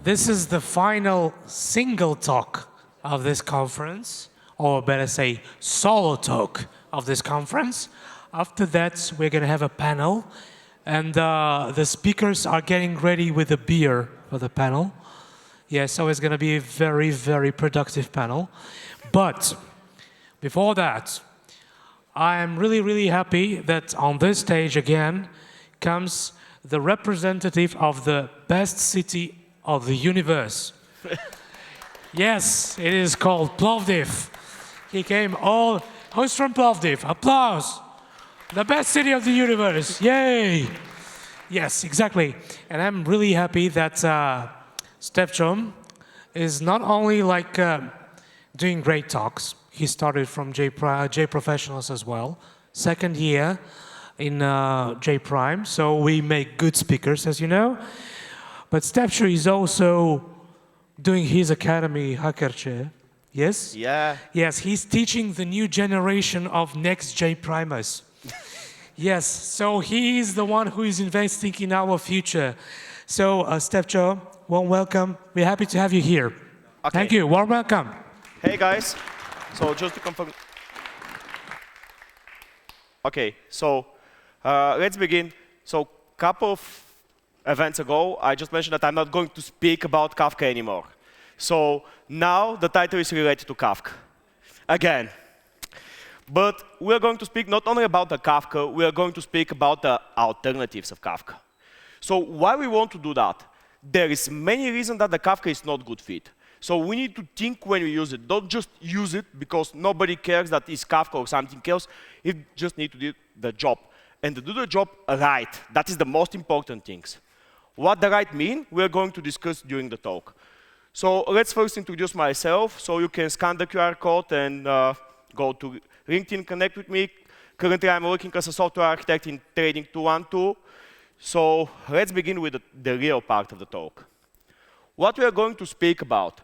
This is the final single talk of this conference, or better say, solo talk of this conference. After that, we're going to have a panel, and the speakers are getting ready with a beer for the panel. Yeah, so it's going to be a very, very productive panel. But before that, I am really, really happy that on this stage again comes the representative of the best city of the universe. Yes, it is called Plovdiv. He came all, who's from Plovdiv? Applause. The best city of the universe, yay. Yes, exactly. And I'm really happy that Stefan is not only like doing great talks. He started from J Professionals as well. Second year in J Prime, so we make good speakers, as you know. But Stefan is also doing his academy, Hackerche. Yes? Yeah. Yes, he's teaching the new generation of next J Primers. Yes, so he is the one who is investing in our future. So, Stefan, warm welcome. We're happy to have you here. Okay. Thank you. Warm welcome. Hey, guys. So, just to confirm. Okay, so let's begin. So, couple of events ago, I just mentioned that I'm not going to speak about Kafka anymore. So, now the title is related to Kafka. Again. But we're going to speak not only about the Kafka, we are going to speak about the alternatives of Kafka. So why we want to do that? There is many reasons that the Kafka is not good fit. So we need to think when we use it. Don't just use it because nobody cares that it's Kafka or something else. You just need to do the job. And to do the job right, that is the most important things. What the right mean, we're going to discuss during the talk. So let's first introduce myself. So you can scan the QR code and go to LinkedIn, connect with me. Currently, I'm working as a software architect in Trading 212. So let's begin with the real part of the talk. What we are going to speak about.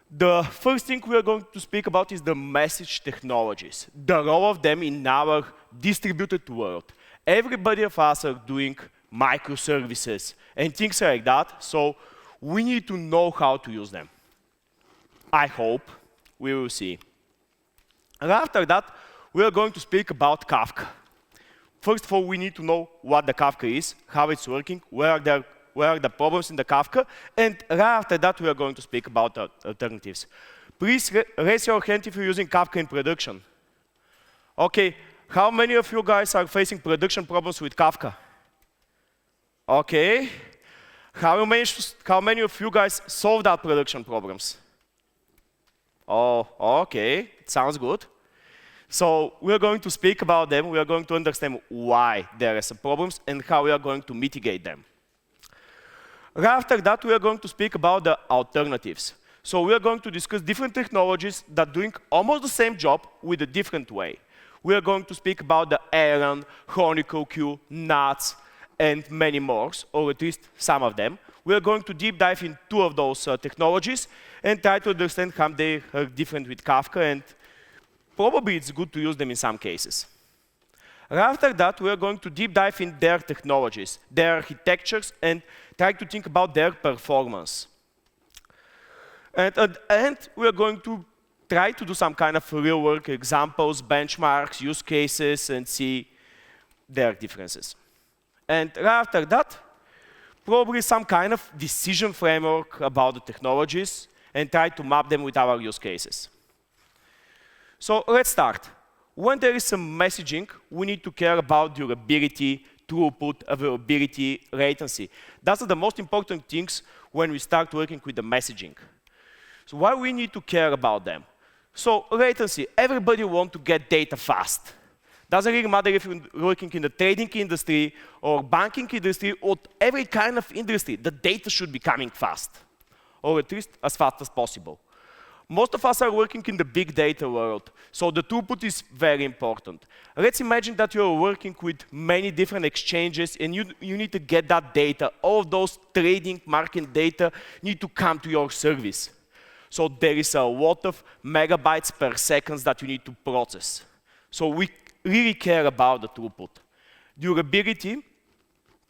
The first thing we are going to speak about is the message technologies, the role of them in our distributed world. Everybody of us are doing microservices and things like that, so we need to know how to use them. I hope we will see. And after that, we are going to speak about Kafka. First of all, we need to know what the Kafka is, how it's working, where are the problems in the Kafka, and right after that, we are going to speak about the alternatives. Please raise your hand if you're using Kafka in production. Okay, how many of you guys are facing production problems with Kafka? Okay, how many of you guys solved out production problems? Oh, okay, it sounds good. So we are going to speak about them. We are going to understand why there are some problems and how we are going to mitigate them. Right after that, we are going to speak about the alternatives. So we are going to discuss different technologies that are doing almost the same job with a different way. We are going to speak about the Aeron, Chronicle Queue, NATS, and many more, or at least some of them. We are going to deep dive in two of those technologies and try to understand how they are different with Kafka, and probably it's good to use them in some cases. After that, we are going to deep dive in their technologies, their architectures, and try to think about their performance. And at the end, we are going to try to do some kind of real-world examples, benchmarks, use cases, and see their differences. And after that, probably some kind of decision framework about the technologies and try to map them with our use cases. So let's start. When there is some messaging, we need to care about durability, throughput, availability, latency. Those are the most important things when we start working with the messaging. So why we need to care about them? So latency, everybody wants to get data fast. Doesn't really matter if you're working in the trading industry or banking industry or every kind of industry, the data should be coming fast, or at least as fast as possible. Most of us are working in the big data world, so the throughput is very important. Let's imagine that you're working with many different exchanges and you need to get that data. All of those trading market data need to come to your service. So there is a lot of megabytes per second that you need to process. So we really care about the throughput. Durability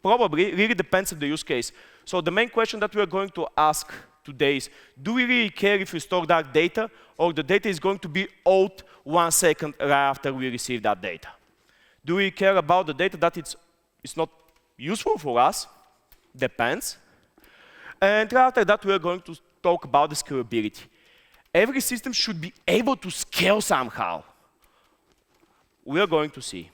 probably really depends on the use case. So the main question that we are going to ask today is, do we really care if we store that data, or the data is going to be out 1 second right after we receive that data? Do we care about the data that it's not useful for us? Depends. And after that, we are going to talk about the scalability. Every system should be able to scale somehow. We are going to see.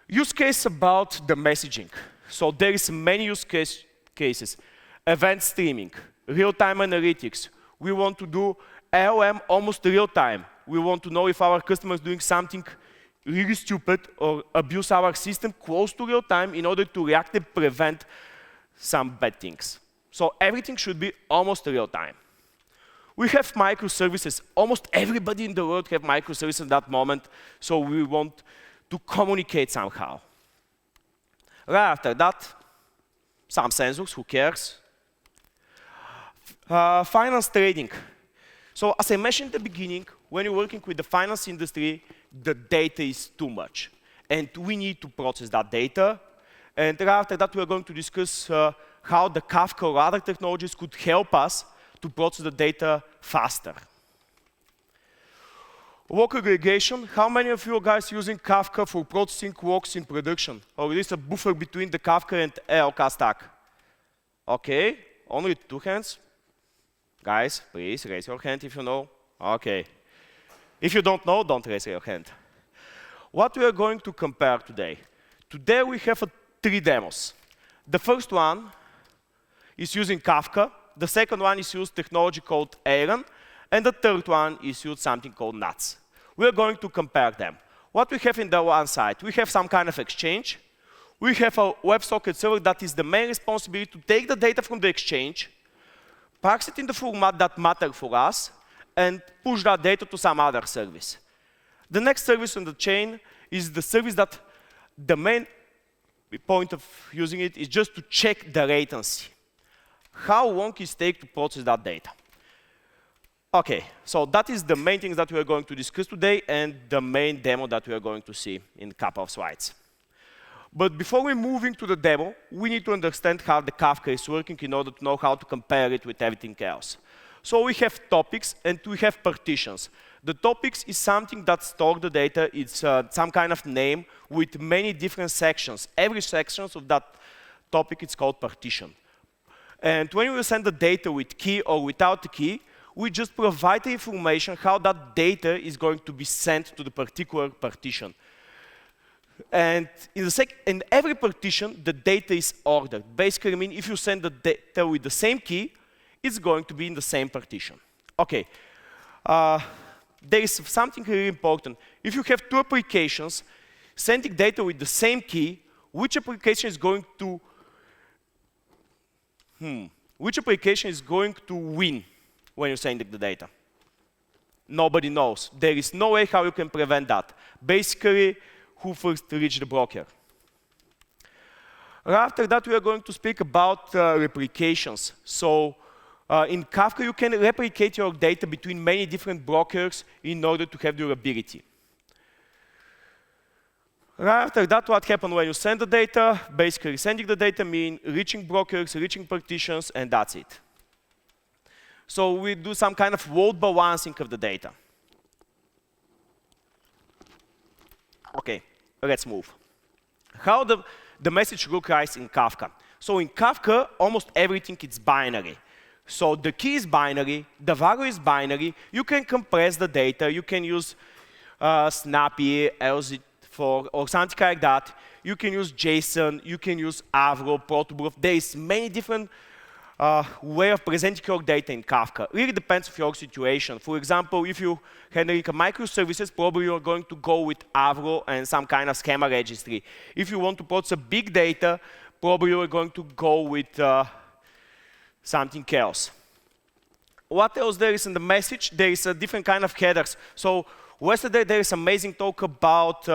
Use case about the messaging. So there is many use cases. Event streaming, real-time analytics. We want to do LM almost real-time. We want to know if our customer is doing something really stupid or abuse our system close to real-time in order to react and prevent some bad things. So everything should be almost real-time. We have microservices. Almost everybody in the world have microservices at that moment, so we want to communicate somehow. Right after that, some sensors, who cares? Finance trading. So as I mentioned at the beginning, when you're working with the finance industry, the data is too much. And we need to process that data. And after that, we're going to discuss how the Kafka or other technologies could help us to process the data faster. Work aggregation. How many of you guys using Kafka for processing works in production? Or is there a buffer between the Kafka and LK stack? OK, only 2 hands. Guys, please raise your hand if you know. OK. If you don't know, don't raise your hand. What we are going to compare today? Today we have 3 demos. The first one is using Kafka. The second one is using technology called Aeron. And the third one is using something called NUTS. We are going to compare them. What we have in the one side, we have some kind of exchange. We have a WebSocket server that is the main responsibility to take the data from the exchange, parse it in the format that matters for us, and push that data to some other service. The next service on the chain is the service that the main point of using it is just to check the latency. How long it takes to process that data? OK, so that is the main things that we are going to discuss today and the main demo that we are going to see in a couple of slides. But before we move into the demo, we need to understand how the Kafka is working in order to know how to compare it with everything else. So we have topics and we have partitions. The topics is something that stores the data. It's some kind of name with many different sections. Every section of that topic is called partition. And when we send the data with key or without the key, we just provide the information how that data is going to be sent to the particular partition. And in every partition, the data is ordered. Basically, I mean, if you send the data with the same key, it's going to be in the same partition. OK. There is something really important. If you have 2 applications sending data with the same key, which application is going to win when you're sending the data? Nobody knows. There is no way how you can prevent that. Basically, who first reached the broker? After that, we are going to speak about replications. So in Kafka, you can replicate your data between many different brokers in order to have durability. After that, what happens when you send the data? Basically, sending the data means reaching brokers, reaching partitions, and that's it. So we do some kind of load balancing of the data. OK, let's move. How the message looks like in Kafka? So in Kafka, almost everything is binary. So the key is binary, the value is binary. You can compress the data. You can use Snappy, LZ4, or something like that. You can use JSON. You can use Avro, Protobuf. There is many different way of presenting your data in Kafka. Really depends on your situation. For example, if you're handling microservices, probably you're going to go with Avro and some kind of schema registry. If you want to process a big data, probably you're going to go with something else. What else there is in the message? There is a different kind of headers. So yesterday there is amazing talk about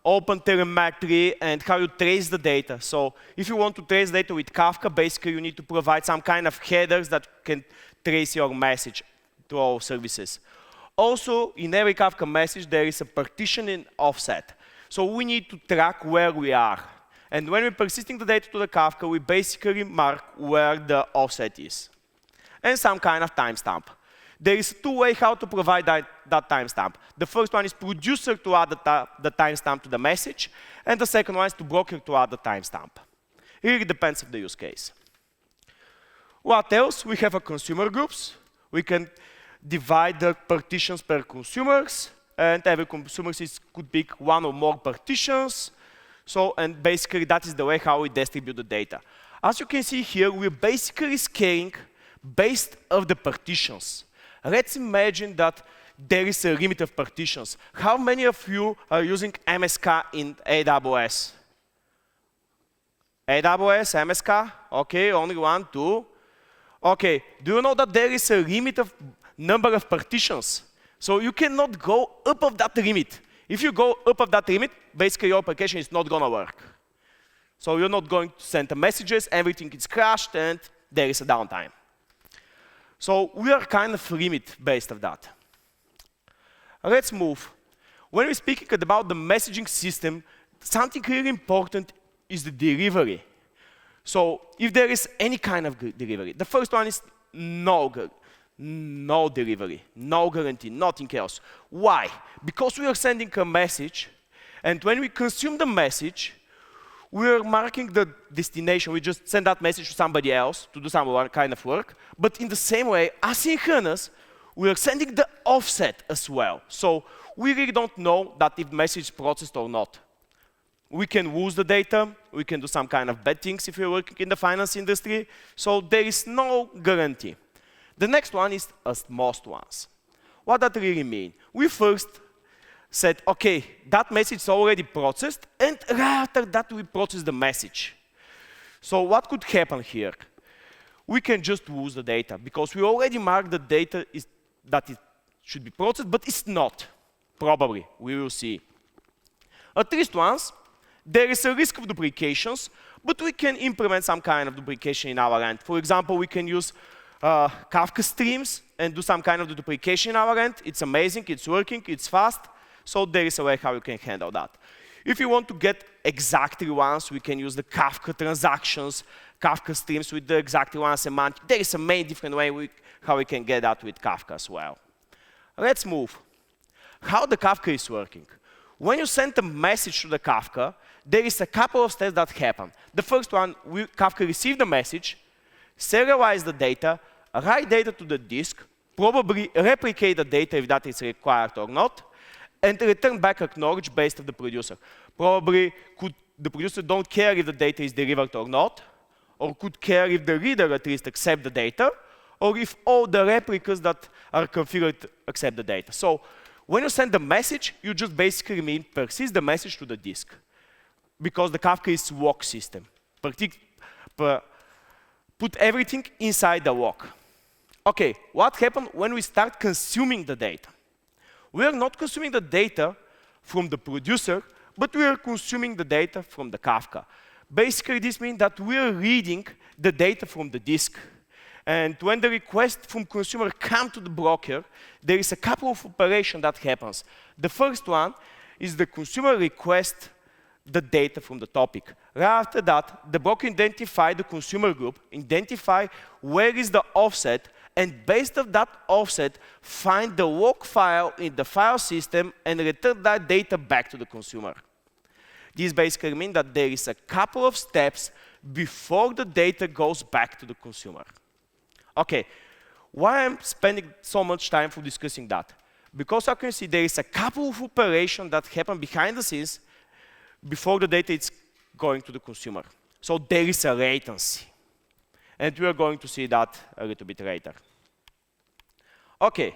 open telemetry and how you trace the data. So if you want to trace data with Kafka, basically you need to provide some kind of headers that can trace your message to all services. Also, in every Kafka message, there is a partition and offset. So we need to track where we are. And when we're persisting the data to the Kafka, we basically mark where the offset is and some kind of timestamp. There is two ways how to provide that timestamp. The first one is producer to add the timestamp to the message, and the second one is to broker to add the timestamp. It really depends on the use case. What else? We have a consumer groups. We can divide the partitions per consumers, and every consumer could pick one or more partitions. So, and basically that is the way how we distribute the data. As you can see here, we're basically scaling based on the partitions. Let's imagine that there is a limit of partitions. How many of you are using MSK in AWS? AWS, MSK? Okay, only one, two. Okay, do you know that there is a limit of number of partitions? So you cannot go up of that limit. If you go up of that limit, basically your application is not gonna work. So you're not going to send the messages, everything is crashed, and there is a downtime. So we are kind of limit based on that. Let's move. When we're speaking about the messaging system, something really important is the delivery. So if there is any kind of delivery, the first one is no delivery, no guarantee, nothing else. Why? Because we are sending a message, and when we consume the message, we are marking the destination. We just send that message to somebody else to do some kind of work. But in the same way, asynchronous, we are sending the offset as well. So we really don't know that if the message is processed or not. We can lose the data. We can do some kind of bad things if you're working in the finance industry. So there is no guarantee. The next one is as most ones. What does that really mean? We first said, OK, that message is already processed, and right after that, we process the message. So what could happen here? We can just lose the data, because we already marked the data that it should be processed, but it's not. Probably, we will see. At least once, there is a risk of duplications, but we can implement some kind of duplication in our end. For example, we can use Kafka streams and do some kind of duplication in our end. It's amazing, it's working, it's fast. So there is a way how you can handle that. If you want to get exactly ones, we can use the Kafka transactions, Kafka streams with the exactly one semantic. There is a many different way how we can get that with Kafka as well. Let's move. How the Kafka is working. When you send a message to the Kafka, there is a couple of steps that happen. The first one, Kafka receives the message, serialize the data, write data to the disk, probably replicate the data if that is required or not, and return back acknowledge based on the producer. Probably the producer don't care if the data is delivered or not, or could care if the reader at least accept the data, or if all the replicas that are configured accept the data. So when you send the message, you just basically mean persist the message to the disk, because the Kafka is walk system. Put everything inside the walk. OK, what happened when we start consuming the data? We are not consuming the data from the producer, but we are consuming the data from the Kafka. Basically, this means that we are reading the data from the disk. And when the request from consumer comes to the broker, there is a couple of operations that happens. The first one is the consumer requests the data from the topic. Right after that, the broker identifies the consumer group, identify where is the offset, and based on that offset, find the log file in the file system and return that data back to the consumer. This basically means that there is a couple of steps before the data goes back to the consumer. OK, why I'm spending so much time for discussing that? Because I can see there is a couple of operations that happen behind the scenes before the data is going to the consumer. So there is a latency. And we are going to see that a little bit later. OK.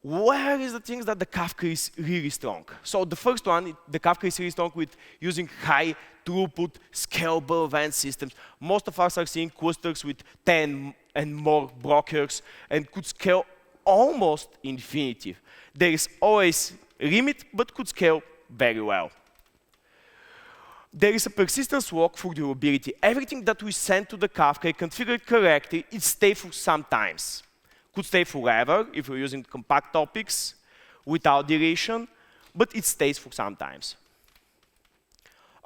Where is the things that the Kafka is really strong? So the first one, the Kafka is really strong with using high throughput, scalable event systems. Most of us are seeing clusters with 10 and more brokers and could scale almost infinity. There is always a limit, but could scale very well. There is a persistence walk for durability. Everything that we send to the Kafka, configured correctly, it stays for some times. Could stay forever if we're using compact topics without deletion, but it stays for some times.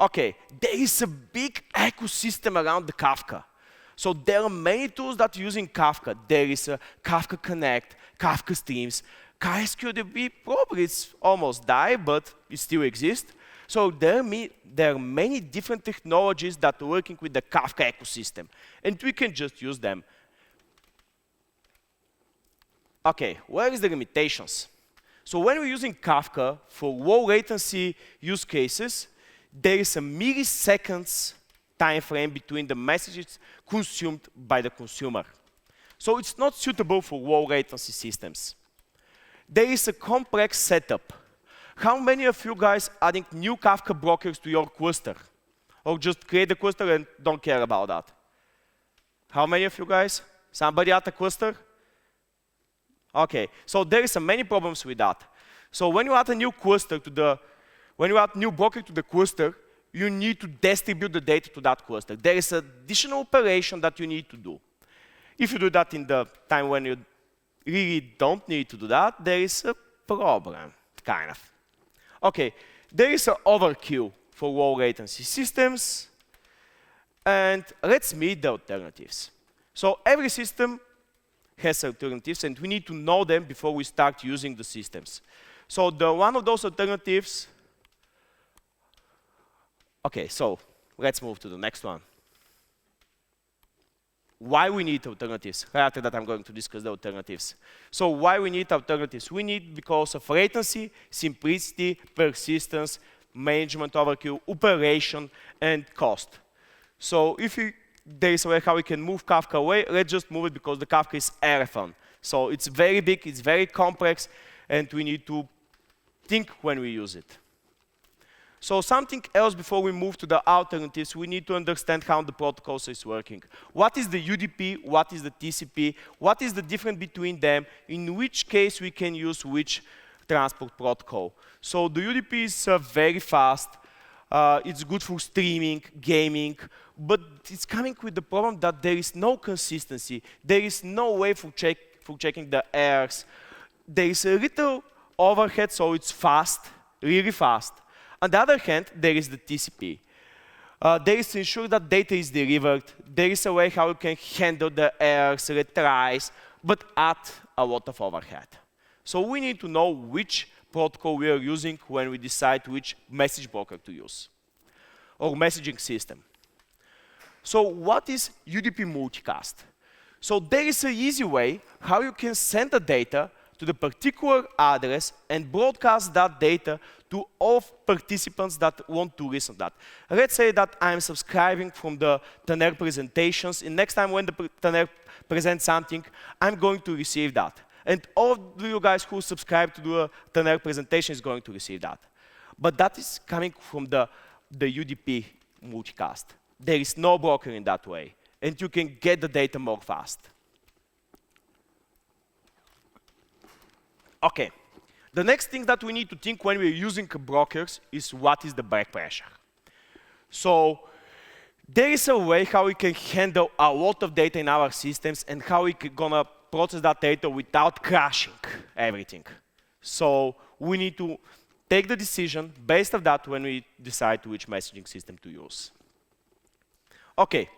Okay, there is a big ecosystem around the Kafka. So there are many tools that are using Kafka. There is a Kafka Connect, Kafka Streams, KSQDB probably it's almost died, but it still exists. So there are many different technologies that are working with the Kafka ecosystem, and we can just use them. Okay, where is the limitations? So when we're using Kafka for low latency use cases, there is a milliseconds time frame between the messages consumed by the consumer. So it's not suitable for low latency systems. There is a complex setup. How many of you guys adding new Kafka brokers to your cluster? Or just create a cluster and don't care about that? How many of you guys? Somebody add a cluster? Okay, so there is many problems with that. So when you add a new cluster when you add new broker to the cluster, you need to distribute the data to that cluster. There is an additional operation that you need to do. If you do that in the time when you really don't need to do that, there is a problem, kind of. Okay, there is an overkill for low latency systems, and let's meet the alternatives. So every system has alternatives, and we need to know them before we start using the systems. So one of those alternatives. Okay, so let's move to the next one. Why we need alternatives? Right after that, I'm going to discuss the alternatives. So why we need alternatives? We need because of latency, simplicity, persistence, management overkill, operation, and cost. So if there is a way how we can move Kafka away, let's just move it because the Kafka is Aeron. So it's very big, it's very complex, and we need to think when we use it. So something else before we move to the alternatives, we need to understand how the protocols is working. What is the UDP? What is the TCP? What is the difference between them? In which case we can use which transport protocol? So the UDP is very fast. It's good for streaming, gaming, but it's coming with the problem that there is no consistency. There is no way for checking the errors. There is a little overhead, so it's fast, really fast. On the other hand, there is the TCP. There is to ensure that data is delivered. There is a way how you can handle the errors, retries, but at a lot of overhead. So we need to know which protocol we are using when we decide which message broker to use, or messaging system. So what is UDP multicast? So there is an easy way how you can send the data to the particular address and broadcast that data to all participants that want to listen to that. Let's say that I'm subscribing from the Taner presentations, and next time when the Taner presents something, I'm going to receive that. And all of you guys who subscribe to the Taner presentation is going to receive that. But that is coming from the UDP multicast. There is no broker in that way, and you can get the data more fast. Okay. The next thing that we need to think when we're using brokers is what is the backpressure. So there is a way how we can handle a lot of data in our systems and how we're gonna process that data without crashing everything. So we need to take the decision based on that when we decide which messaging system to use. Okay,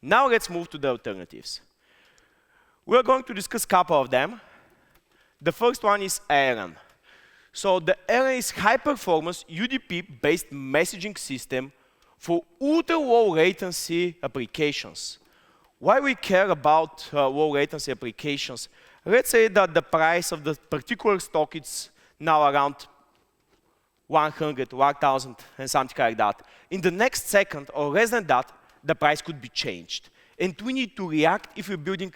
now let's move to the alternatives. We're going to discuss a couple of them. The first one is Aeron. So the Aeron is high-performance UDP-based messaging system for ultra-low latency applications. Why we care about low latency applications? Let's say that the price of the particular stock is now around 100, 1,000, and something like that. In the next second, or less than that, the price could be changed. And we need to react if we're building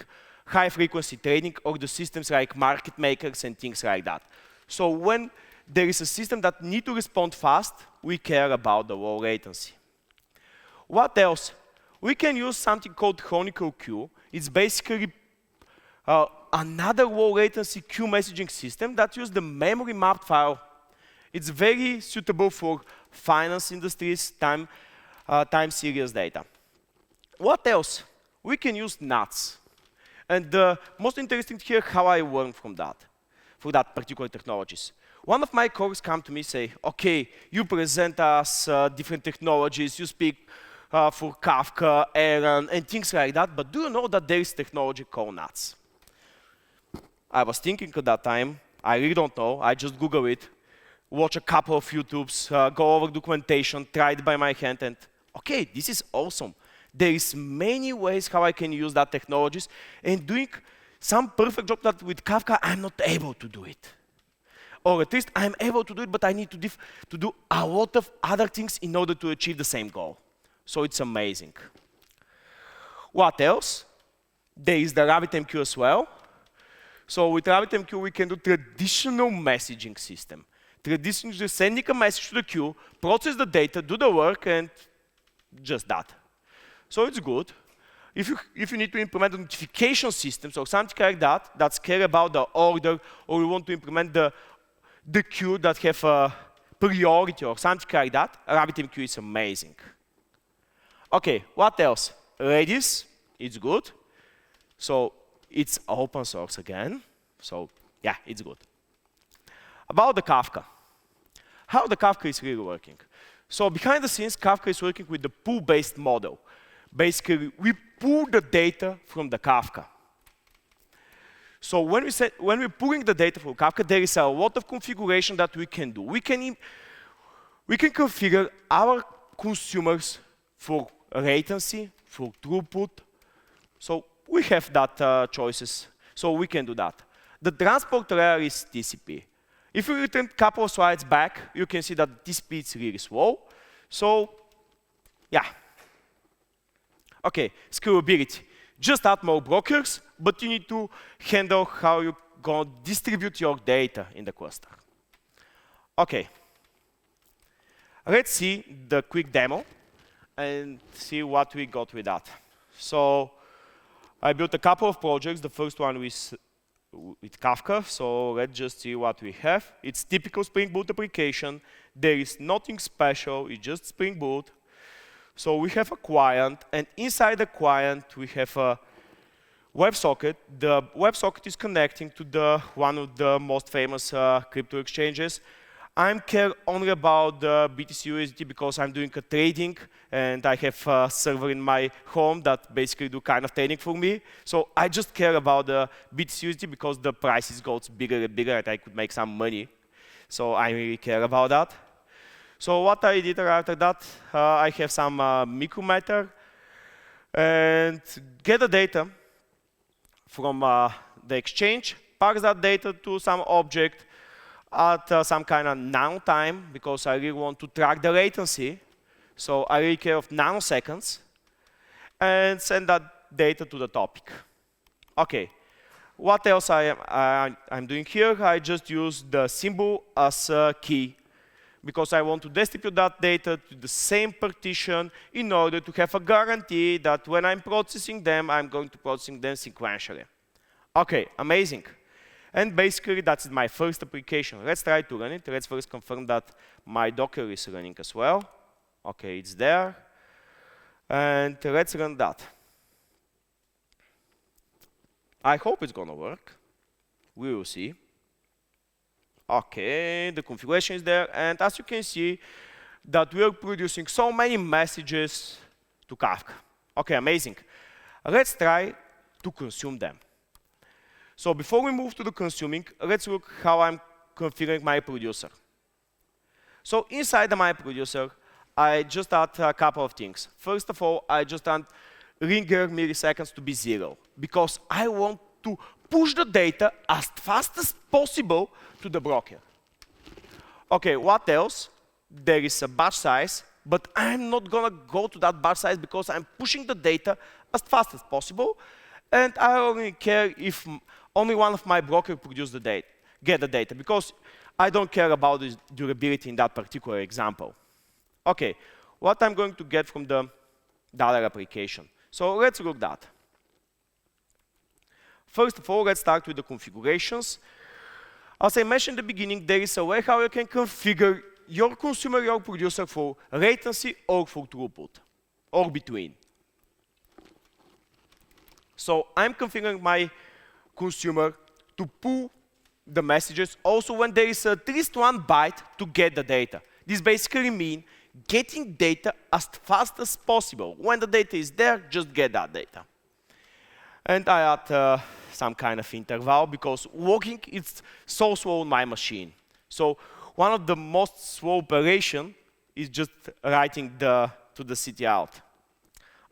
high-frequency trading or the systems like market makers and things like that. So when there is a system that needs to respond fast, we care about the low latency. What else? We can use something called Chronicle Queue. It's basically another low latency queue messaging system that uses the memory mapped file. It's very suitable for finance industries, time series data. What else? We can use NATs. And the most interesting here, how I learned from that. for that particular technologies. One of my colleagues come to me say, okay, you present us different technologies, you speak for Kafka, Aeron, and things like that, but do you know that there is technology called NATS? I was thinking at that time, I really don't know, I just Google it, watch a couple of YouTubes, go over documentation, try it by my hand, and okay, this is awesome. There is many ways how I can use that technologies, and doing some perfect job that with Kafka, I'm not able to do it. Or at least I'm able to do it, but I need to do a lot of other things in order to achieve the same goal. So it's amazing. What else? There is the RabbitMQ as well. So with RabbitMQ, we can do traditional messaging system. Traditionally, just sending a message to the queue, process the data, do the work, and just that. So it's good. If you need to implement a notification system, so something like that, that's care about the order, or you want to implement the queue that have a priority or something like that, RabbitMQ is amazing. Okay, what else? Redis, it's good. So it's open source again. So yeah, it's good. About the Kafka. How the Kafka is really working. So behind the scenes, Kafka is working with the pool-based model. Basically, we pull the data from the Kafka. So when we're pulling the data from Kafka, there is a lot of configuration that we can do. We can configure our consumers for latency, for throughput. So we have that choices. So we can do that. The transport layer is TCP. If you return a couple of slides back, you can see that TCP is really slow. So yeah. Okay, scalability. Just add more brokers, but you need to handle how you're going to distribute your data in the cluster. Okay. Let's see the quick demo and see what we got with that. So I built a couple of projects. The first one with Kafka. So let's just see what we have. It's typical Spring Boot application. There is nothing special. It's just Spring Boot. So we have a client, and inside the client, we have a WebSocket. The WebSocket is connecting to one of the most famous crypto exchanges. I'm care only about the BTC-USD because I'm doing a trading, and I have a server in my home that basically do kind of trading for me. So I just care about the BTC-USD because the prices goes bigger and bigger, and I could make some money. So I really care about that. So what I did after that, I have some micrometer and get the data from the exchange, parse that data to some object at some kind of nanotime, because I really want to track the latency. So I really care of nanoseconds, and send that data to the topic. Okay, what else I'm doing here? I just use the symbol as a key, because I want to distribute that data to the same partition in order to have a guarantee that when I'm processing them, I'm going to process them sequentially. Okay, amazing. And basically, that's my first application. Let's try to run it. Let's first confirm that my Docker is running as well. Okay, it's there. And let's run that. I hope it's going to work. We will see. Okay, the configuration is there. And as you can see, that we are producing so many messages to Kafka. Okay, amazing. Let's try to consume them. So before we move to the consuming, let's look how I'm configuring my producer. So inside my producer, I just add a couple of things. First of all, I just add ringer milliseconds to be 0, because I want to push the data as fast as possible to the broker. Okay, what else? There is a batch size, but I'm not going to go to that batch size because I'm pushing the data as fast as possible, and I only care if only one of my brokers produce the data, get the data, because I don't care about the durability in that particular example. Okay, what I'm going to get from the other application. So let's look at that. First of all, let's start with the configurations. As I mentioned in the beginning, there is a way how you can configure your consumer, your producer for latency or for throughput, or between. So I'm configuring my consumer to pull the messages also when there is at least 1 byte to get the data. This basically means getting data as fast as possible. When the data is there, just get that data. And I add some kind of interval because working is so slow on my machine. So one of the most slow operation is just writing to the city out.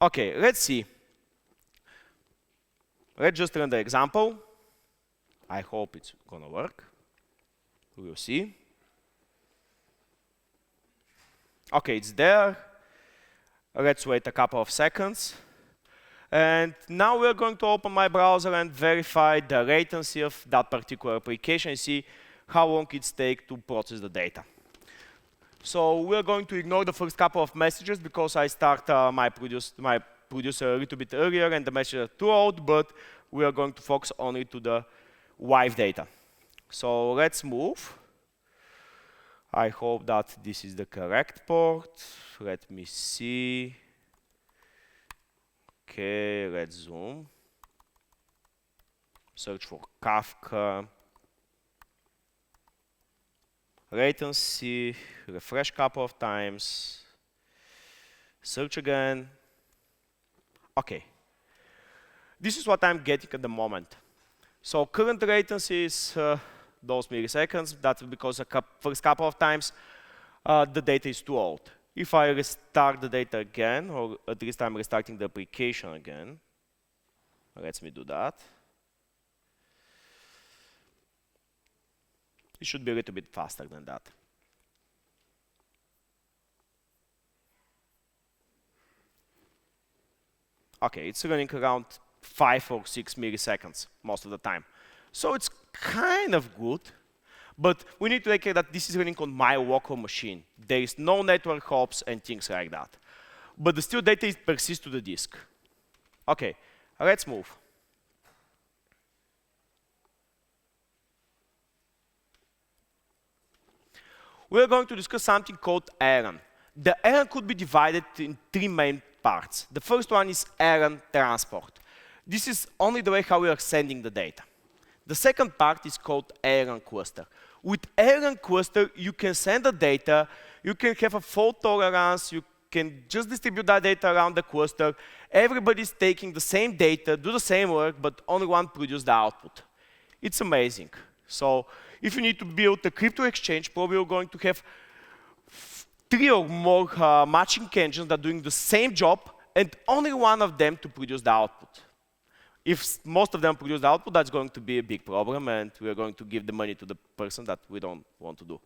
Okay, let's see. Let's just run the example. I hope it's gonna work. We'll see. Okay, it's there. Let's wait a couple of seconds. And now we're going to open my browser and verify the latency of that particular application and see how long it takes to process the data. So we're going to ignore the first couple of messages because I start my producer a little bit earlier and the messages are too old, but we are going to focus only to the live data. So let's move. I hope that this is the correct port. Let me see. Okay, let's zoom. Search for Kafka. Latency, refresh a couple of times. Search again. Okay. This is what I'm getting at the moment. So current latency is those milliseconds. That's because the first couple of times the data is too old. If I restart the data again, or at least I'm restarting the application again, let me do that. It should be a little bit faster than that. Okay, it's running around 5 or 6 milliseconds most of the time. So it's kind of good, but we need to take care that this is running on my local machine. There is no network hops and things like that. But the still data persists to the disk. Okay, let's move. We're going to discuss something called Aeron. The Aeron could be divided in 3 main parts. The first one is Aeron transport. This is only the way how we are sending the data. The second part is called Aeron cluster. With Aeron cluster, you can send the data, you can have a fault tolerance, you can just distribute that data around the cluster. Everybody's taking the same data, do the same work, but only one produces the output. It's amazing. So if you need to build a crypto exchange, probably you're going to have 3 or more matching engines that are doing the same job, and only one of them to produce the output. If most of them produce the output, that's going to be a big problem, and we are going to give the money to the person that we don't want to do.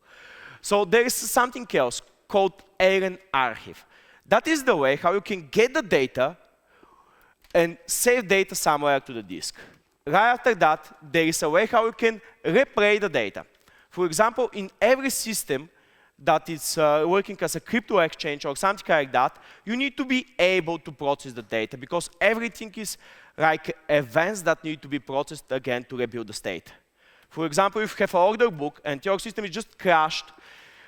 So there is something else called Aeron archive. That is the way how you can get the data and save data somewhere to the disk. Right after that, there is a way how you can replay the data. For example, in every system that is working as a crypto exchange or something like that, you need to be able to process the data because everything is like events that need to be processed again to rebuild the state. For example, if you have an order book and your system is just crashed,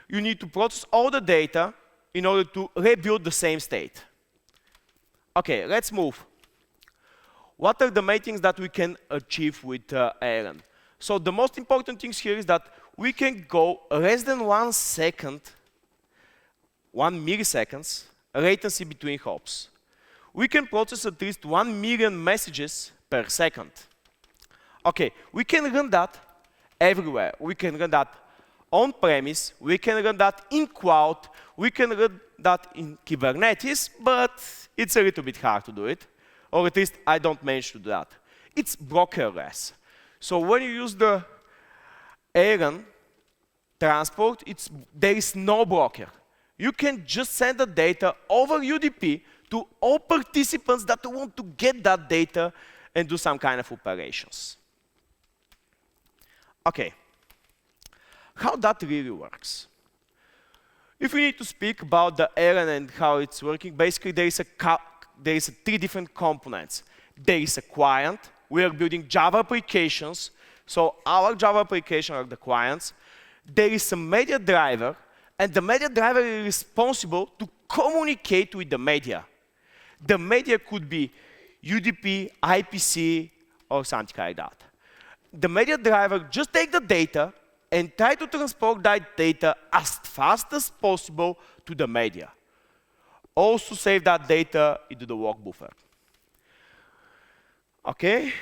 you need to process all the data in order to rebuild the same state. Okay, let's move. What are the main things that we can achieve with Aeron? So the most important things here is that we can go less than 1 second, 1 milliseconds, latency between hops. We can process at least 1 million messages per second. Okay, we can run that everywhere. We can run that on-premise, we can run that in cloud, we can run that in Kubernetes, but it's a little bit hard to do it, or at least I don't manage to do that. It's brokerless. So when you use the Aeron transport, there is no broker. You can just send the data over UDP to all participants that want to get that data and do some kind of operations. Okay, how that really works. If we need to speak about the Aeron and how it's working, basically there is 3 different components. There is a client. We are building Java applications, so our Java applications are the clients. There is a media driver, and the media driver is responsible to communicate with the media. The media could be UDP, IPC, or something like that. the media driver just take the data and try to transport that data as fast as possible to the media. Also save that data into the work buffer. Okay?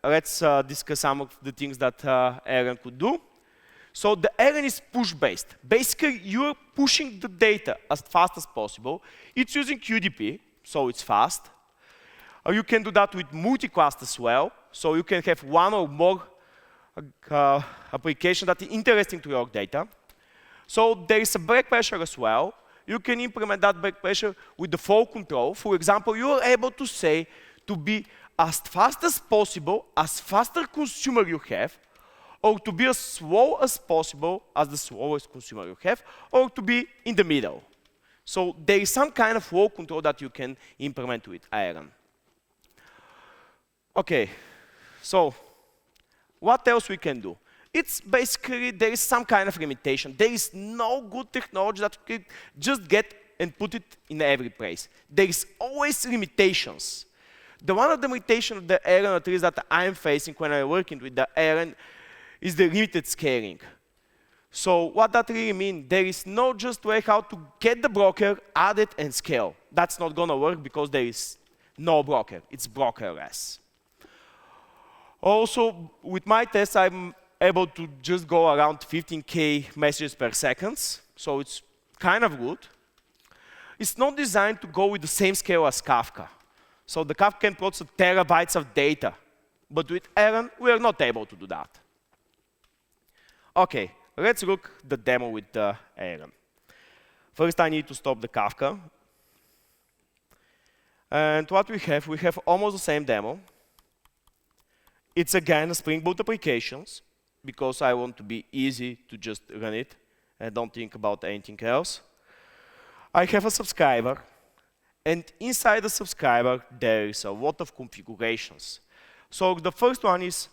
Let's discuss some of the things that Aeron could do. So the Aeron is push-based. Basically, you're pushing the data as fast as possible. It's using QDP, so it's fast. You can do that with multi-class as well. So you can have one or more application that is interesting to your data. So there is a backpressure as well. You can implement that backpressure with the flow control. For example, you are able to say to be as fast as possible, as faster consumer you have, or to be as slow as possible as the slowest consumer you have, or to be in the middle. So there is some kind of flow control that you can implement with Aeron. Okay, so what else we can do? It's basically, there is some kind of limitation. There is no good technology that you can just get and put it in every place. There is always limitations. One of the limitations of the Aeron, at least that I'm facing when I'm working with the Aeron, is the limited scaling. So what that really means, there is no just way how to get the broker, add it, and scale. That's not going to work because there is no broker. It's brokerless. Also, with my tests, I'm able to just go around 15K messages per second. So it's kind of good. It's not designed to go with the same scale as Kafka. So the Kafka can process terabytes of data. But with Aeron, we are not able to do that. OK, let's look at the demo with the Aeron. First, I need to stop the Kafka. And what we have almost the same demo. It's again a Spring Boot applications, because I want to be easy to just run it and don't think about anything else. I have a subscriber. And inside the subscriber, there is a lot of configurations. So the first one is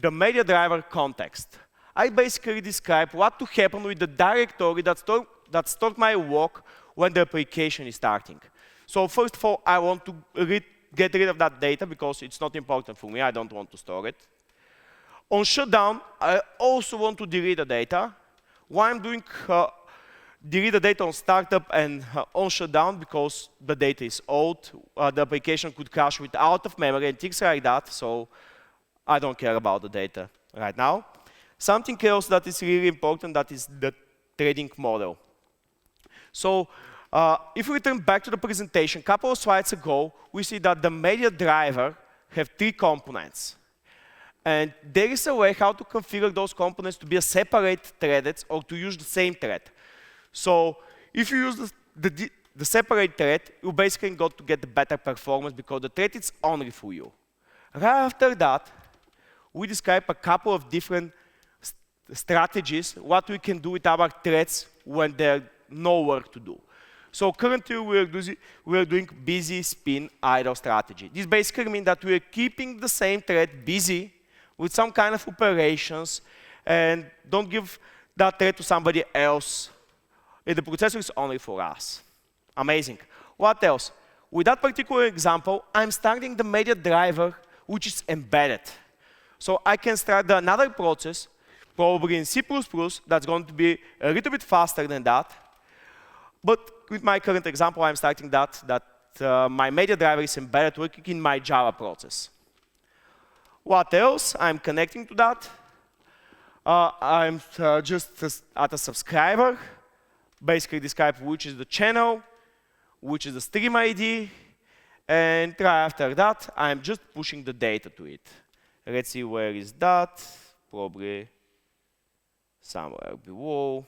the media driver context. I basically describe what to happen with the directory that stored my work when the application is starting. So first of all, I want to get rid of that data because it's not important for me. I don't want to store it. On shutdown, I also want to delete the data. Why I'm doing delete the data on startup and on shutdown? Because the data is old. The application could crash with out of memory and things like that. So I don't care about the data right now. Something else that is really important, that is the trading model. So if we return back to the presentation, a couple of slides ago, we see that the media driver have 3 components. And there is a way how to configure those components to be a separate threads or to use the same thread. So if you use the separate thread, you basically got to get the better performance because the thread is only for you. Right after that, we describe a couple of different strategies, what we can do with our threads when there's no work to do. So currently, we are doing busy, spin, idle strategy. This basically means that we are keeping the same thread busy with some kind of operations and don't give that thread to somebody else. And the processor is only for us. Amazing. What else? With that particular example, I'm starting the media driver, which is embedded. So I can start another process, probably in C++, that's going to be a little bit faster than that. But with my current example, I'm starting that my media driver is embedded working in my Java process. What else? I'm connecting to that. I'm just at a subscriber. Basically describe which is the channel, which is the stream ID, and right after that, I'm just pushing the data to it. Let's see where is that. Probably somewhere below.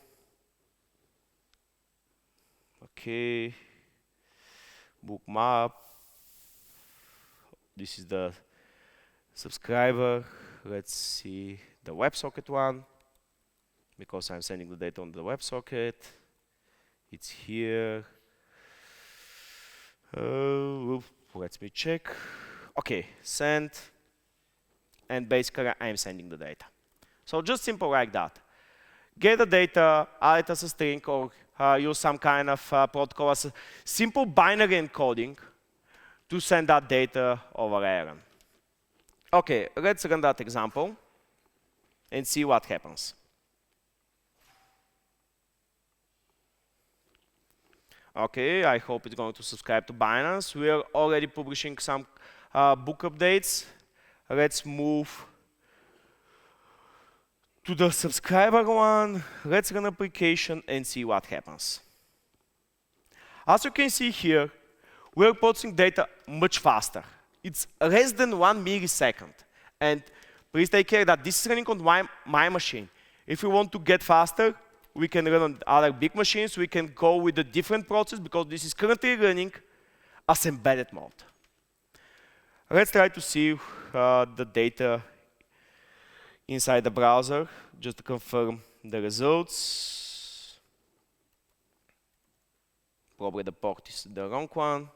OK. Bookmap. This is the subscriber. Let's see the WebSocket one, because I'm sending the data on the WebSocket. It's here. Let me check. OK, send. And basically, I'm sending the data. So just simple like that. Get the data, add it as a string, or use some kind of protocol as a simple binary encoding to send that data over Aeron. OK, let's run that example and see what happens. OK, I hope it's going to subscribe to Binance. We are already publishing some book updates. Let's move to the subscriber one. Let's run application and see what happens. As you can see here, we're processing data much faster. It's less than 1 millisecond. And please take care that this is running on my machine. If you want to get faster, we can run on other big machines. We can go with a different process because this is currently running as embedded mode. Let's try to see the data inside the browser, just to confirm the results. Probably the port is the wrong one.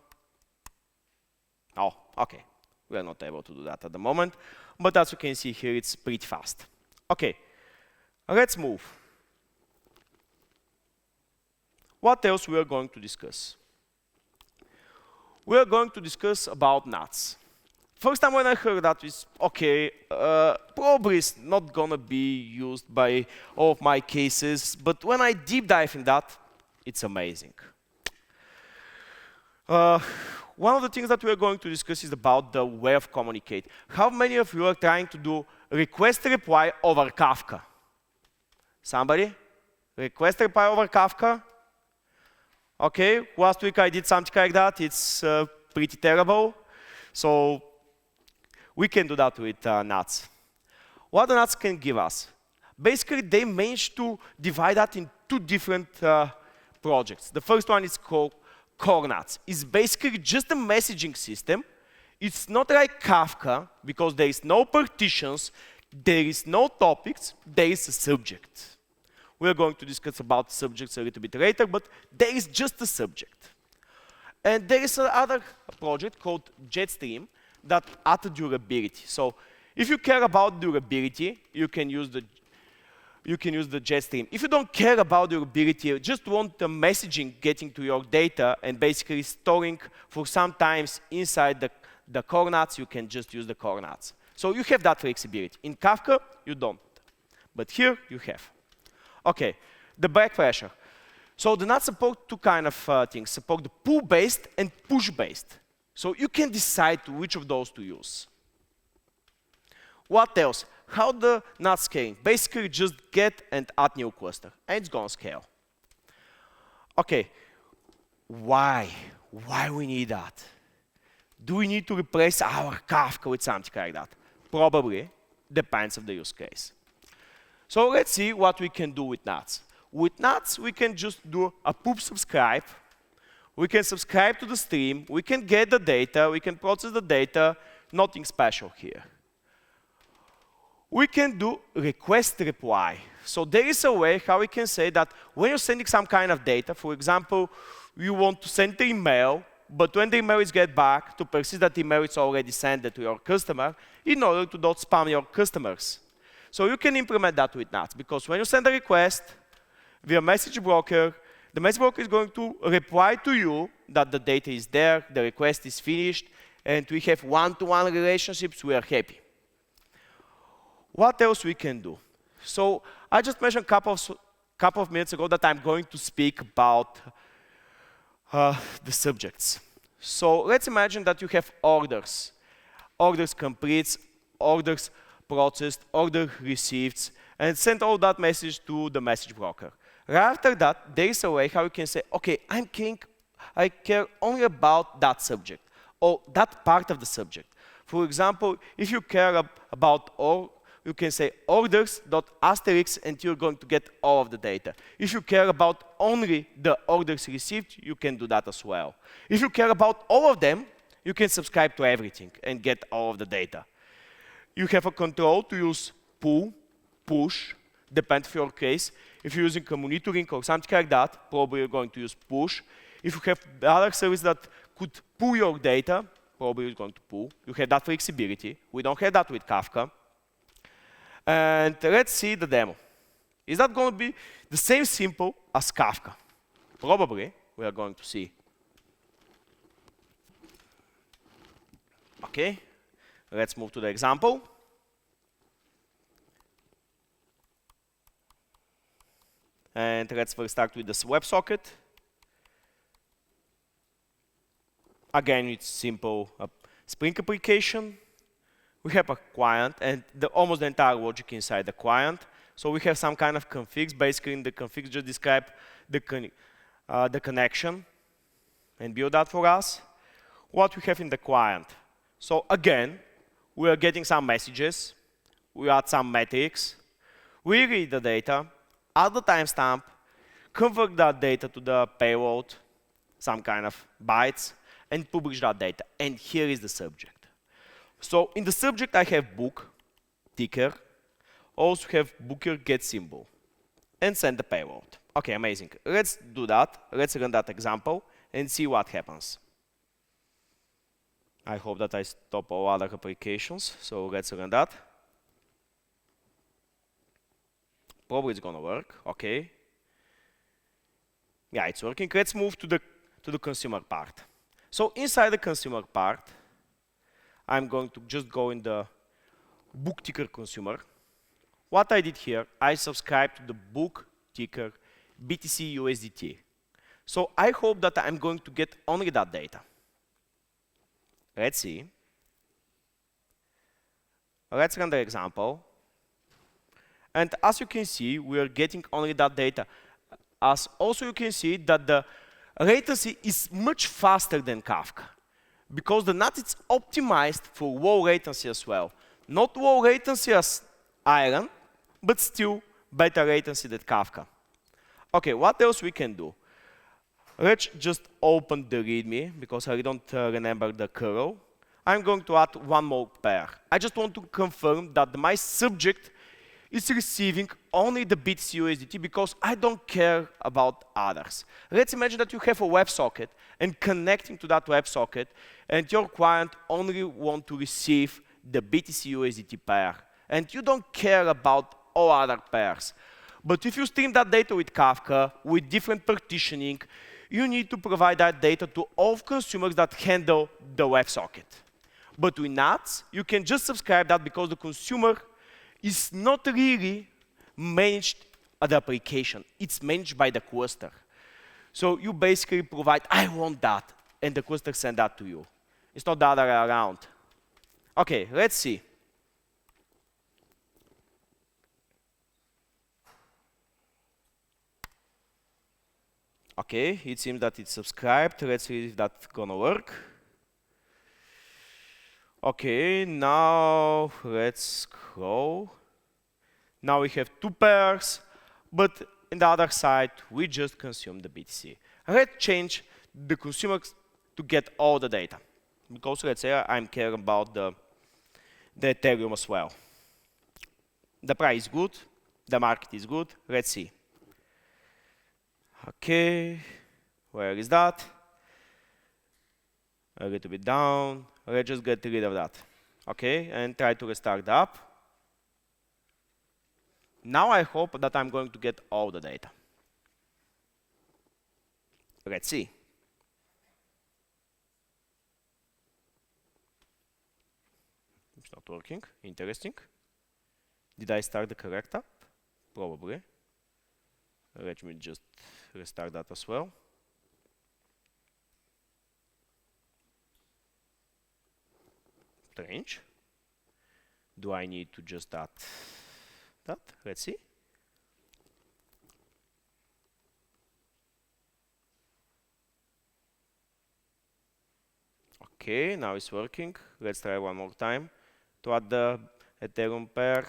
Oh, OK. We are not able to do that at the moment. But as you can see here, it's pretty fast. OK, let's move. What else we are going to discuss? We are going to discuss about nuts. First time when I heard that is, OK, probably it's not going to be used by all of my cases. But when I deep dive in that, it's amazing. One of the things that we are going to discuss is about the way of communicate. How many of you are trying to do request reply over Kafka? Somebody? Request reply over Kafka? OK, last week I did something like that. It's pretty terrible. So we can do that with nuts. What the nuts can give us? Basically, they managed to divide that in 2 different projects. The first one is called Core Nuts. It's basically just a messaging system. It's not like Kafka, because there is no partitions, there is no topics, there is a subject. We're going to discuss about subjects a little bit later, but there is just a subject. And there is another project called Jetstream that adds durability. So if you care about durability, you can use the Jetstream. If you don't care about durability, you just want the messaging getting to your data and basically storing for some times inside the core nuts, you can just use the core nuts. So you have that flexibility. In Kafka, you don't. But here, you have. OK, the backpressure. So the nuts support 2 kind of things. Support the pull-based and push-based. So you can decide which of those to use. What else? How the nuts scaling? Basically, just get and add new cluster, and it's going to scale. OK, why? Why we need that? Do we need to replace our Kafka with something like that? Probably. Depends on the use case. So let's see what we can do with nuts. With nuts, we can just do a pub subscribe. We can subscribe to the stream. We can get the data. We can process the data. Nothing special here. We can do request reply. So there is a way how we can say that when you're sending some kind of data, for example, you want to send the email, but when the email is get back, to persist that email is already sent to your customer in order to not spam your customers. So you can implement that with nuts, because when you send a request via message broker, the message broker is going to reply to you that the data is there, the request is finished, and we have one-to-one relationships, we are happy. What else we can do? So I just mentioned a couple of minutes ago that I'm going to speak about the subjects. So let's imagine that you have orders. Orders completes, orders processed, order received, and send all that message to the message broker. Right after that, there is a way how you can say, OK, I care only about that subject, or that part of the subject. For example, if you care about all, you can say orders.asterisk, and you're going to get all of the data. If you care about only the orders received, you can do that as well. If you care about all of them, you can subscribe to everything and get all of the data. You have a control to use pull, push, depends on your case. If you're using a monitoring or something like that, probably you're going to use push. If you have the other service that could pull your data, probably you're going to pull. You have that flexibility. We don't have that with Kafka. And let's see the demo. Is that going to be the same simple as Kafka? Probably. We are going to see. OK. let's move to the example. And let's first start with this WebSocket. Again, it's simple Spring application. We have a client and almost the entire logic inside the client. So we have some kind of configs. Basically, in the configs just describe the connection and build that for us. What we have in the client. So again, we are getting some messages. We add some metrics. We read the data, add the timestamp, convert that data to the payload, some kind of bytes, and publish that data. And here is the subject. So in the subject, I have book, ticker, also have booker get symbol, and send the payload. OK, amazing. Let's do that. Let's run that example and see what happens. I hope that I stop all other applications. So let's run that. Probably it's going to work. OK. Yeah, it's working. Let's move to the consumer part. So inside the consumer part, I'm going to just go in the book ticker consumer. What I did here, I subscribed to the book ticker BTC USDT. So I hope that I'm going to get only that data. Let's see. Let's run the example. And as you can see, we are getting only that data. As also you can see that the latency is much faster than Kafka, because the NAT is optimized for low latency as well. Not low latency as Aeron, but still better latency than Kafka. OK, what else we can do? Let's just open the README, because I don't remember the curl. I'm going to add one more pair. I just want to confirm that my subject is receiving only the BTC USDT, because I don't care about others. Let's imagine that you have a WebSocket and connecting to that WebSocket, and your client only wants to receive the BTC USDT pair, and you don't care about all other pairs. But if you stream that data with Kafka, with different partitioning, you need to provide that data to all consumers that handle the WebSocket. But with NATs, you can just subscribe that, because the consumer is not really managed at the application. It's managed by the cluster. So you basically provide, I want that, and the cluster sends that to you. It's not the other way around. OK, let's see. OK, it seems that it's subscribed. Let's see if that's going to work. OK, now let's scroll. Now we have two pairs, but on the other side, we just consume the BTC. Let's change the consumer to get all the data, because let's say I'm caring about the Ethereum as well. The price is good, the market is good. Let's see. OK, where is that? A little bit down. Let's just get rid of that. OK, and try to restart the app. Now I hope that I'm going to get all the data. Let's see. It's not working. Interesting. Did I start the correct app? Probably. Let me just restart that as well. Strange. Do I need to just add that? Let's see. OK, now it's working. Let's try one more time to add the Ethereum pair.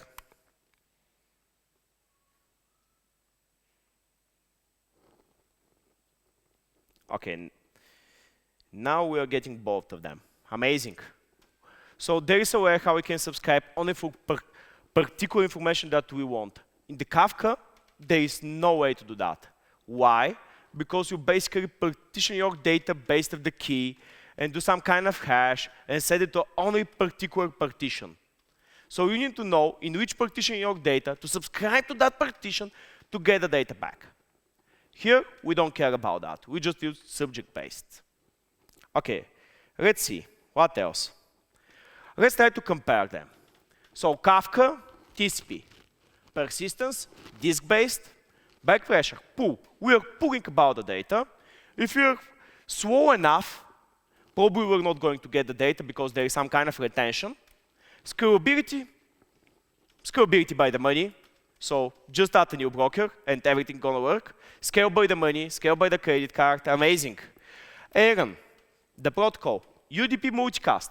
OK, now we are getting both of them. Amazing. So there is a way how we can subscribe only for particular information that we want. In the Kafka, there is no way to do that. Why? Because you basically partition your data based on the key and do some kind of hash and set it to only particular partition. So you need to know in which partition your data to subscribe to that partition to get the data back. Here, we don't care about that. We just use subject-based. OK, let's see. What else? Let's try to compare them. So Kafka, TCP. Persistence, disk-based, backpressure, pull. We are pulling about the data. If you're slow enough, probably we're not going to get the data because there is some kind of retention. Scalability, scalability by the money. So just add a new broker and everything gonna work. Scale by the money, scale by the credit card, amazing. Aeron, the protocol, UDP multicast.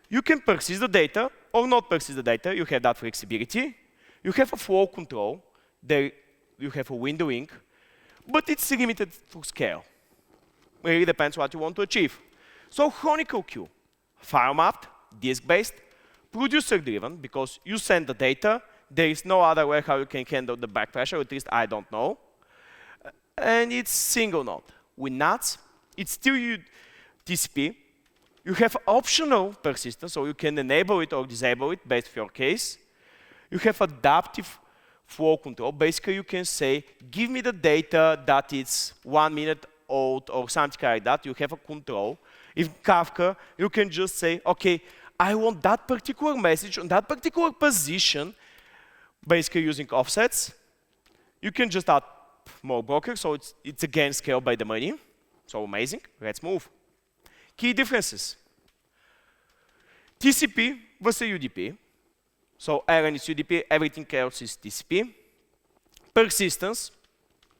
You can persist the data or not persist the data. You have that flexibility. You have a flow control. There you have a windowing, but it's limited for scale. It really depends what you want to achieve. So Chronicle Queue, file mapped, disk-based, producer-driven, because you send the data. There is no other way how you can handle the backpressure, at least I don't know. And it's single node. With NATs, it's still TCP. You have optional persistence, so you can enable it or disable it based on your case. You have adaptive flow control. Basically, you can say, give me the data that is 1 minute old or something like that. You have a control. In Kafka, you can just say, OK, I want that particular message on that particular position, basically using offsets. You can just add more brokers, so it's again scaled by the money. So amazing. Let's move. Key differences. TCP versus UDP. So Aeron is UDP, everything else is TCP. Persistence.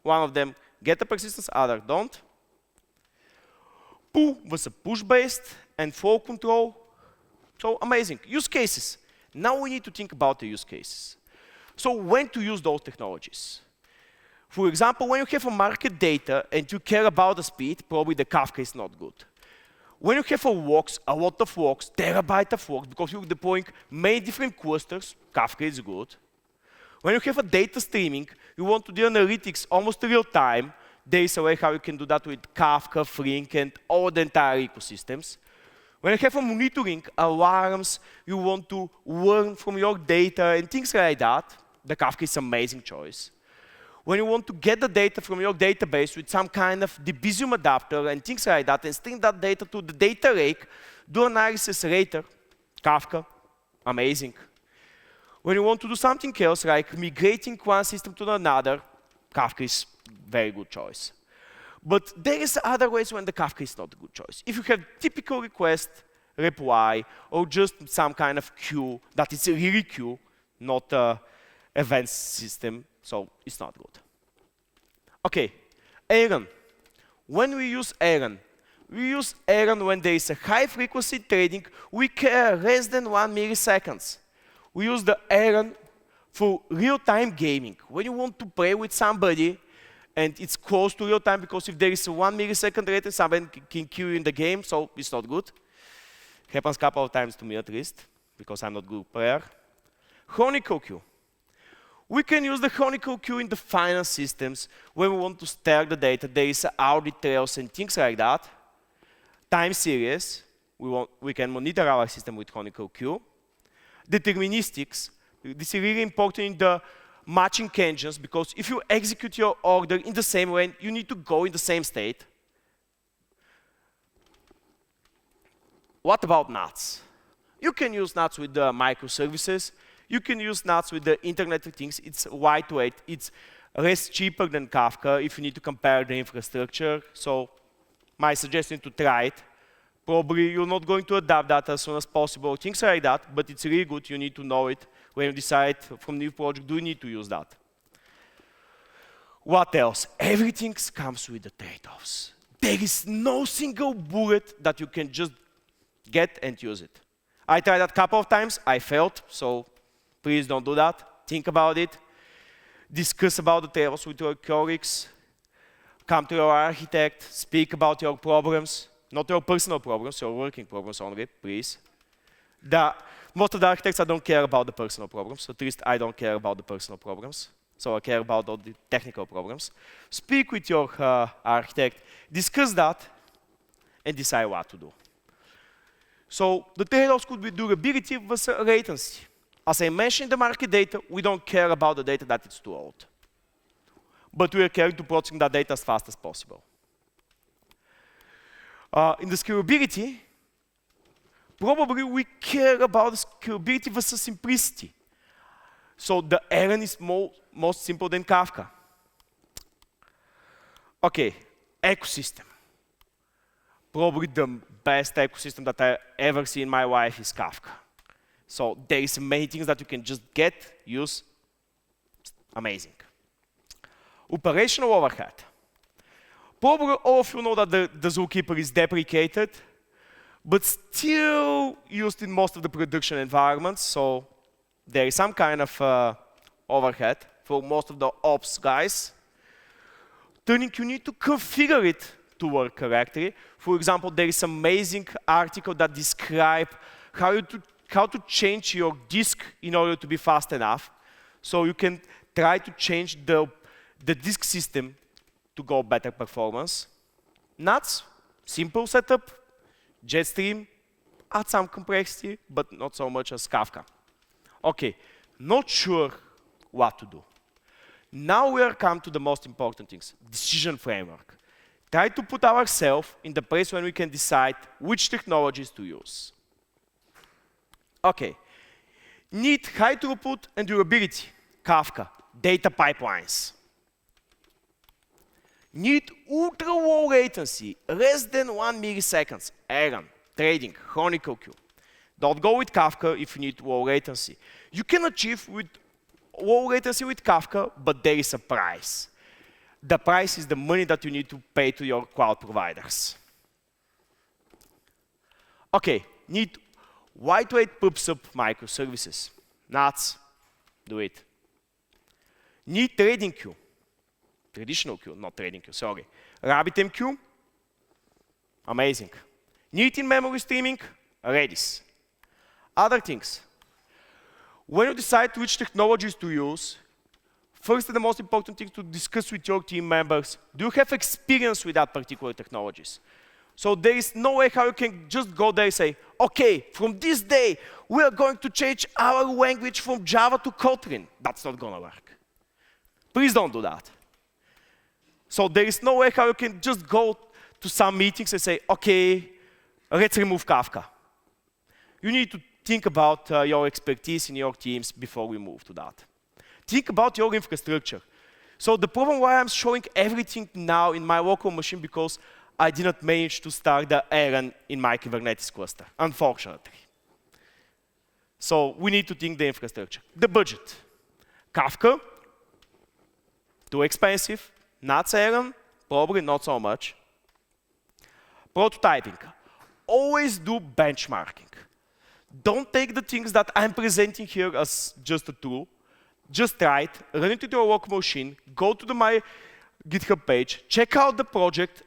One of them get the persistence, other don't. Pull was a push-based and flow control. So amazing. Use cases. Now we need to think about the use cases. So when to use those technologies? For example, when you have a market data and you care about the speed, probably the Kafka is not good. When you have a lot of walks, terabyte of walks, because you're deploying many different clusters, Kafka is good. When you have a data streaming, you want to do analytics almost real time, there is a way how you can do that with Kafka, Flink, and all the entire ecosystems. When you have a monitoring, alarms, you want to learn from your data and things like that, the Kafka is an amazing choice. When you want to get the data from your database with some kind of Debezium adapter and things like that, and stream that data to the data lake, do analysis later, Kafka, amazing. When you want to do something else, like migrating one system to another, Kafka is a very good choice. But there is other ways when the Kafka is not a good choice. If you have typical request, reply, or just some kind of queue that is a really queue, not an event system, so it's not good. OK, Aeron. When we use Aeron when there is a high-frequency trading, we care less than 1 milliseconds. We use the Aeron for real-time gaming. When you want to play with somebody, and it's close to real time, because if there is a 1 millisecond later, somebody can kill you in the game, so it's not good. Happens a couple of times to me at least, because I'm not a good player. Chronicle Queue. We can use the Chronicle Queue in the finance systems when we want to stare the data. There is audit trails and things like that. Time series. We can monitor our system with Chronicle Queue. Deterministics. This is really important in the matching engines, because if you execute your order in the same way, you need to go in the same state. What about NATs? You can use NATs with the microservices. You can use NATs with the Internet of Things. It's lightweight. It's less cheaper than Kafka if you need to compare the infrastructure. So my suggestion to try it. Probably you're not going to adapt that as soon as possible, things like that, but it's really good. You need to know it when you decide from new project, do you need to use that? What else? Everything comes with the trade-offs. There is no single bullet that you can just get and use it. I tried that a couple of times. I failed, so please don't do that. Think about it. Discuss about the trade-offs with your colleagues. Come to your architect. Speak about your problems. Not your personal problems, your working problems only, please. Most of the architects, I don't care about the personal problems. At least I don't care about the personal problems. So I care about all the technical problems. Speak with your architect, discuss that, and decide what to do. So the trade-offs could be durability versus latency. As I mentioned in the market data, we don't care about the data that is too old. But we are caring to processing that data as fast as possible. In the scalability, probably we care about scalability versus simplicity. So the Aeron is most simple than Kafka. Okay, ecosystem. Probably the best ecosystem that I ever see in my life is Kafka. So there is many things that you can just get, use. Amazing. Operational overhead. Probably all of you know that the Zookeeper is deprecated, but still used in most of the production environments. So there is some kind of overhead for most of the ops guys. Turning, you need to configure it to work correctly. For example, there is an amazing article that describes how to change your disk in order to be fast enough. So you can try to change the disk system to go better performance. Nuts, simple setup, Jetstream, add some complexity, but not so much as Kafka. Okay, not sure what to do. Now we are come to the most important things, decision framework. Try to put ourselves in the place when we can decide which technologies to use. Okay, need high throughput and durability, Kafka, data pipelines. Need ultra low latency, less than 1 milliseconds, Aeron, trading, Chronicle Queue. Don't go with Kafka if you need low latency. You can achieve with low latency with Kafka, but there is a price. The price is the money that you need to pay to your cloud providers. Okay, need lightweight pub-sub microservices. Nuts, do it. Need trading queue. Traditional queue, not trading queue, sorry. RabbitMQ, amazing. Need in-memory streaming, Redis. Other things. When you decide which technologies to use, first and the most important thing to discuss with your team members, do you have experience with that particular technologies? So there is no way how you can just go there and say, okay, from this day, we are going to change our language from Java to Kotlin. That's not gonna work. Please don't do that. So there is no way how you can just go to some meetings and say, okay, let's remove Kafka. You need to think about your expertise in your teams before we move to that. Think about your infrastructure. So the problem why I'm showing everything now in my local machine because I did not manage to start the Aeron in my Kubernetes cluster, unfortunately. So we need to think the infrastructure. The budget. Kafka, too expensive. Not Aeron, probably not so much. Prototyping. Always do benchmarking. Don't take the things that I'm presenting here as just a tool. Just try it, run it to your local machine, go to my GitHub page, check out the project,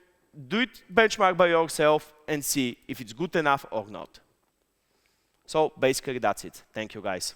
do it benchmark by yourself, and see if it's good enough or not. So basically, that's it. Thank you, guys.